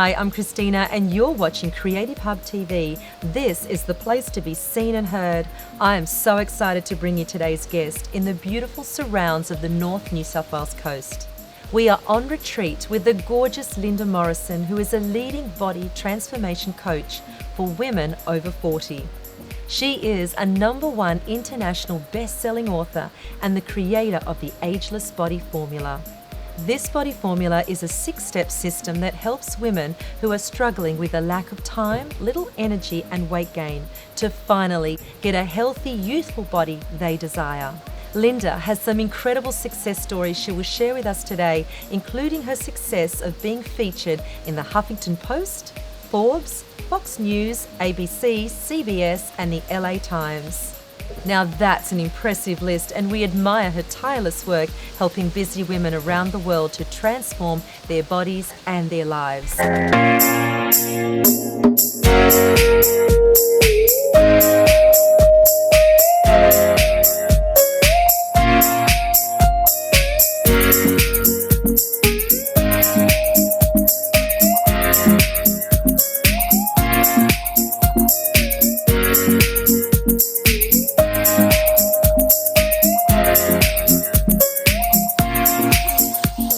Hi, I'm Christina and you're watching Creative Hub TV. This is the place to be seen and heard. I am so excited to bring you today's guest in the beautiful surrounds of the North New South Wales coast. We are on retreat with the gorgeous Linda Morrison, who is a leading body transformation coach for women over 40. She is a #1 international best-selling author and the creator of the Ageless Body Formula. This body formula is a 6-step system that helps women who are struggling with a lack of time, little energy and weight gain to finally get a healthy, youthful body they desire. Linda has some incredible success stories she will share with us today, including her success of being featured in the Huffington Post, Forbes, Fox News, ABC, CBS and the LA Times. Now that's an impressive list, and we admire her tireless work helping busy women around the world to transform their bodies and their lives.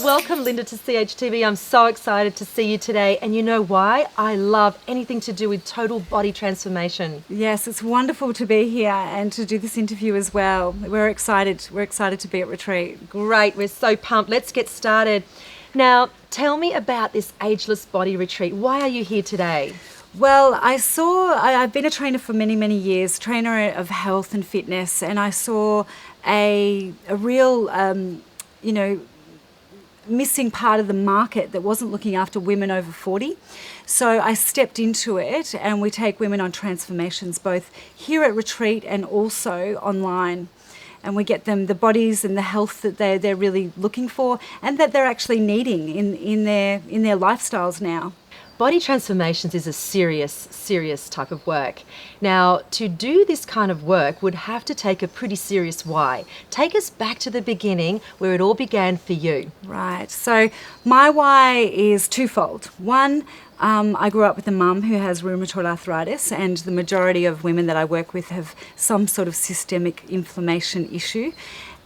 Welcome, Linda, to CHTV. I'm so excited to see you today. And you know why? I love anything to do with total body transformation. Yes, it's wonderful to be here and to do this interview as well. We're excited. We're excited to be at retreat. Great. We're so pumped. Let's get started. Now, tell me about this Ageless Body Retreat. Why are you here today? Well, I've been a trainer for many, many years, trainer of health and fitness, and I saw a real, missing part of the market that wasn't looking after women over 40. So I stepped into it, and we take women on transformations both here at retreat and also online. And we get them the bodies and the health that they're really looking for and that they're actually needing in their lifestyles now. Body transformations is a serious type of work. Now, to do this kind of work would have to take a pretty serious why. Take us back to the beginning where it all began for you. Right. So my why is twofold. One, I grew up with a mum who has rheumatoid arthritis, and the majority of women that I work with have some sort of systemic inflammation issue,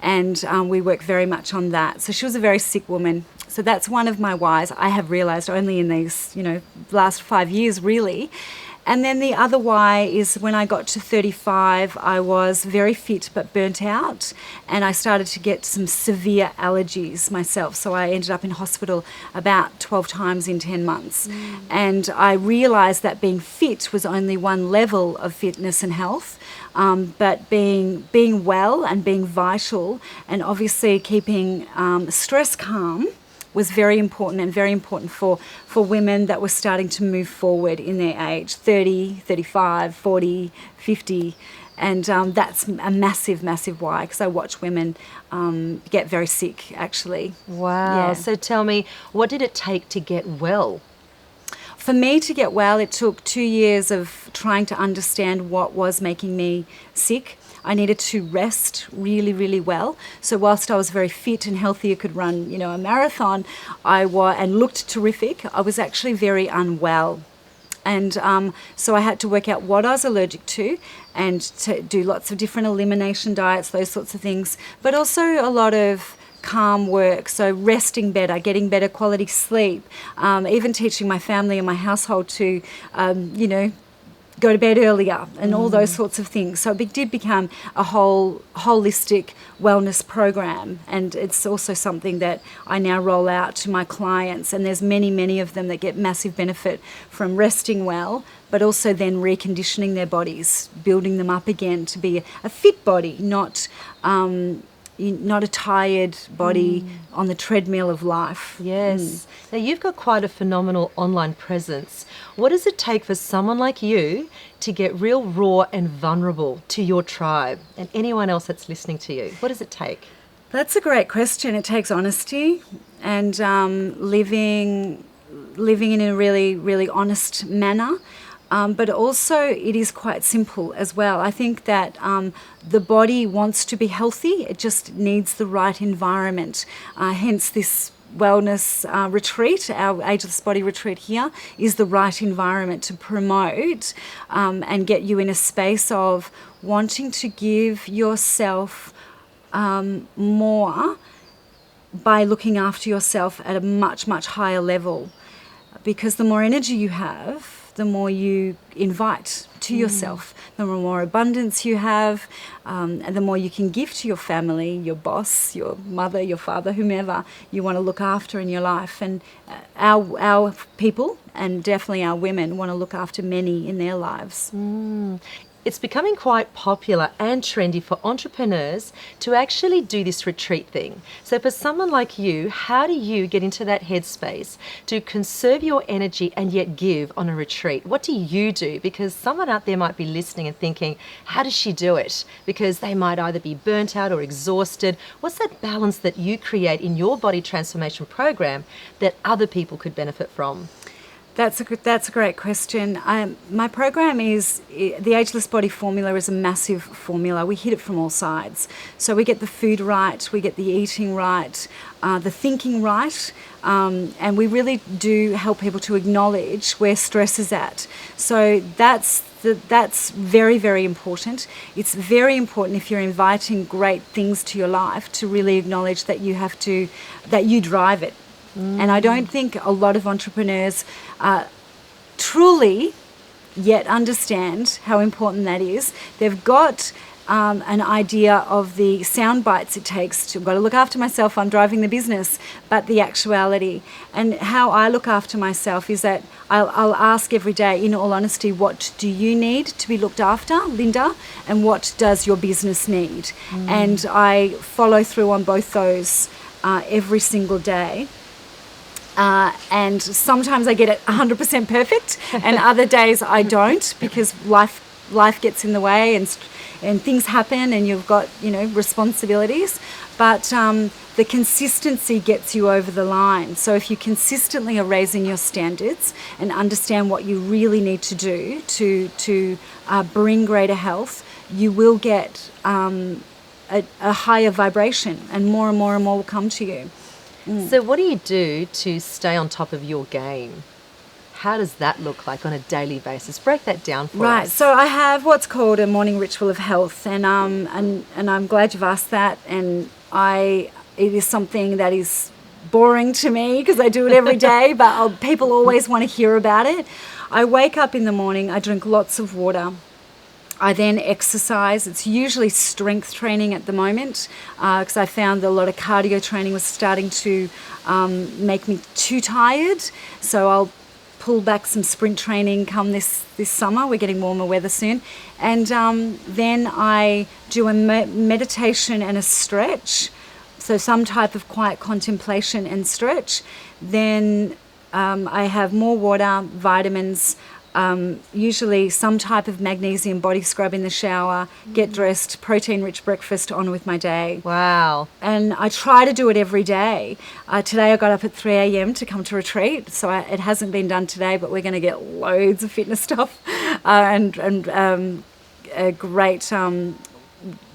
and we work very much on that. So she was a very sick woman. So that's one of my whys. I have realised only in these, last 5 years really. And then the other why is when I got to 35, I was very fit but burnt out, and I started to get some severe allergies myself. So I ended up in hospital about 12 times in 10 months. And I realised that being fit was only one level of fitness and health, but being well and being vital and obviously keeping stress calm was very important, and very important for women that were starting to move forward in their age, 30, 35, 40, 50. And that's a massive why, because I watch women get very sick, actually. Wow. Yeah. So tell me, what did it take to get well? For me to get well, it took 2 years of trying to understand what was making me sick. I needed to rest really well. So whilst I was very fit and healthy, I could run, a marathon, and looked terrific, I was actually very unwell. And so I had to work out what I was allergic to and to do lots of different elimination diets, those sorts of things, but also a lot of calm work, so resting better, getting better quality sleep, even teaching my family and my household to, go to bed earlier and all those sorts of things. So it did become a whole holistic wellness program, and it's also something that I now roll out to my clients, and there's many of them that get massive benefit from resting well, but also then reconditioning their bodies, building them up again to be a fit body, not a tired body on the treadmill of life. Yes. Now, you've got quite a phenomenal online presence. What does it take for someone like you to get real raw and vulnerable to your tribe and anyone else that's listening to you? What does it take? That's a great question. It takes honesty and living in a really honest manner. But also it is quite simple as well. I think that the body wants to be healthy. It just needs the right environment. Hence this wellness retreat, our Ageless Body retreat here, is the right environment to promote and get you in a space of wanting to give yourself more by looking after yourself at a much, much higher level. Because the more energy you have, the more you invite to yourself, the more abundance you have, and the more you can give to your family, your boss, your mother, your father, whomever you want to look after in your life. And our people, and definitely our women, want to look after many in their lives. It's becoming quite popular and trendy for entrepreneurs to actually do this retreat thing. So for someone like you, how do you get into that headspace to conserve your energy and yet give on a retreat? What do you do? Because someone out there might be listening and thinking, how does she do it? Because they might either be burnt out or exhausted. What's that balance that you create in your body transformation program that other people could benefit from? That's a great question. My program is, the Ageless Body formula is a massive formula. We hit it from all sides. So we get the food right, we get the eating right, the thinking right, and we really do help people to acknowledge where stress is at. So that's very, very important. It's very important if you're inviting great things to your life to really acknowledge that you drive it. And I don't think a lot of entrepreneurs truly yet understand how important that is. They've got an idea of the sound bites it takes to, I've got to look after myself, I'm driving the business, but the actuality. And how I look after myself is that I'll ask every day, in all honesty, what do you need to be looked after, Linda, and what does your business need? And I follow through on both those every single day. And sometimes I get it 100% perfect, and other days I don't, because life gets in the way and things happen, and you've got responsibilities. But the consistency gets you over the line. So if you consistently are raising your standards and understand what you really need to do to bring greater health, you will get a higher vibration, and more will come to you. So what do you do to stay on top of your game? How does that look like on a daily basis? Break that down for us. Right. So I have what's called a morning ritual of health, and I'm glad you've asked that. And it is something that is boring to me because I do it every day, but people always want to hear about it. I wake up in the morning. I drink lots of water. I then exercise. It's usually strength training at the moment, because I found that a lot of cardio training was starting to make me too tired. So I'll pull back some sprint training come this summer. We're getting warmer weather soon. And then I do a meditation and a stretch. So some type of quiet contemplation and stretch. Then I have more water, vitamins, usually some type of magnesium body scrub in the shower, get dressed, protein-rich breakfast, on with my day. Wow. And I try to do it every day. Today I got up at 3 a.m. to come to retreat, so it hasn't been done today, but we're going to get loads of fitness stuff and great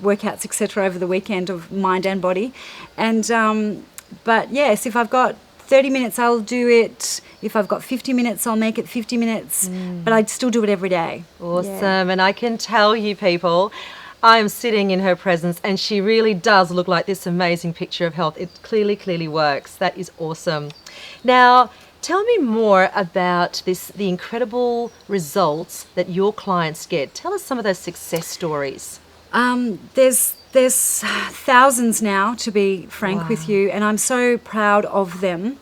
workouts, etc., over the weekend of mind and body. And but yes, if I've got 30 minutes, I'll do it. If I've got 50 minutes, I'll make it 50 minutes. But I'd still do it every day. Awesome. Yeah. And I can tell you, people, I am sitting in her presence, and she really does look like this amazing picture of health. It clearly works. That is awesome. Now, tell me more about the incredible results that your clients get. Tell us some of those success stories. There's thousands now, to be frank with you, and I'm so proud of them,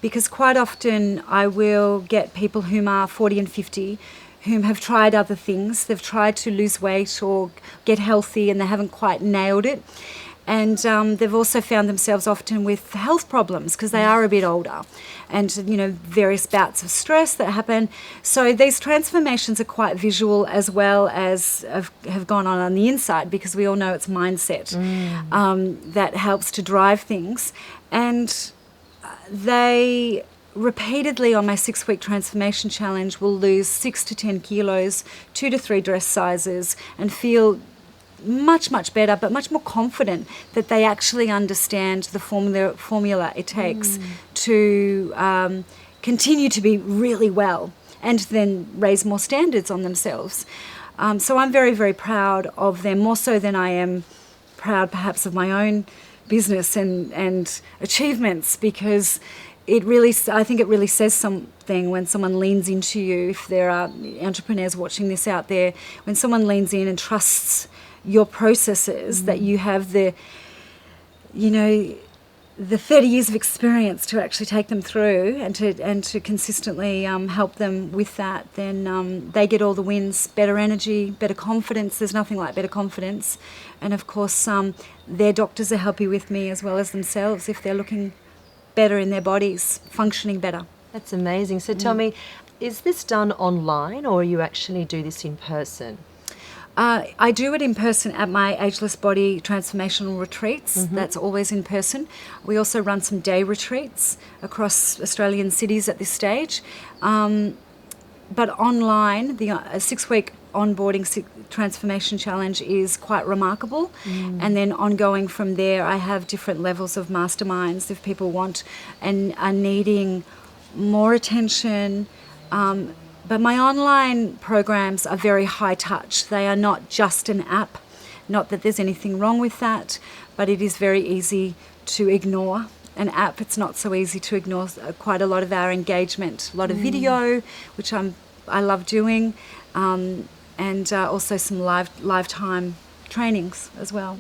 because quite often I will get people whom are 40 and 50 whom have tried other things. They've tried to lose weight or get healthy, and they haven't quite nailed it. And they've also found themselves often with health problems because they are a bit older, and various bouts of stress that happen. So these transformations are quite visual, as well as have gone on the inside, because we all know it's mindset that helps to drive things. And they repeatedly on my 6-week transformation challenge will lose 6 to 10 kilos, 2 to 3 dress sizes, and feel much better, but much more confident that they actually understand the formula it takes to continue to be really well and then raise more standards on themselves. So I'm very, very proud of them, more so than I am proud perhaps of my own business and achievements, because I think it really says something when someone leans into you. If there are entrepreneurs watching this out there, when someone leans in and trusts your processes, that you have the 30 years of experience to actually take them through and to consistently help them with that, then they get all the wins. Better energy, better confidence. There's nothing like better confidence. And of course, their doctors are happy with me as well as themselves if they're looking better in their bodies, functioning better. That's amazing. So tell me, is this done online or you actually do this in person? I do it in person at my Ageless Body transformational retreats. That's always in person. We also run some day retreats across Australian cities at this stage. But online, the 6-week onboarding transformation challenge is quite remarkable. And then ongoing from there, I have different levels of masterminds if people want and are needing more attention. But my online programs are very high touch. They are not just an app. Not that there's anything wrong with that, but it is very easy to ignore an app. It's not so easy to ignore quite a lot of our engagement. A lot of video, which I love doing, and also some live-time trainings as well.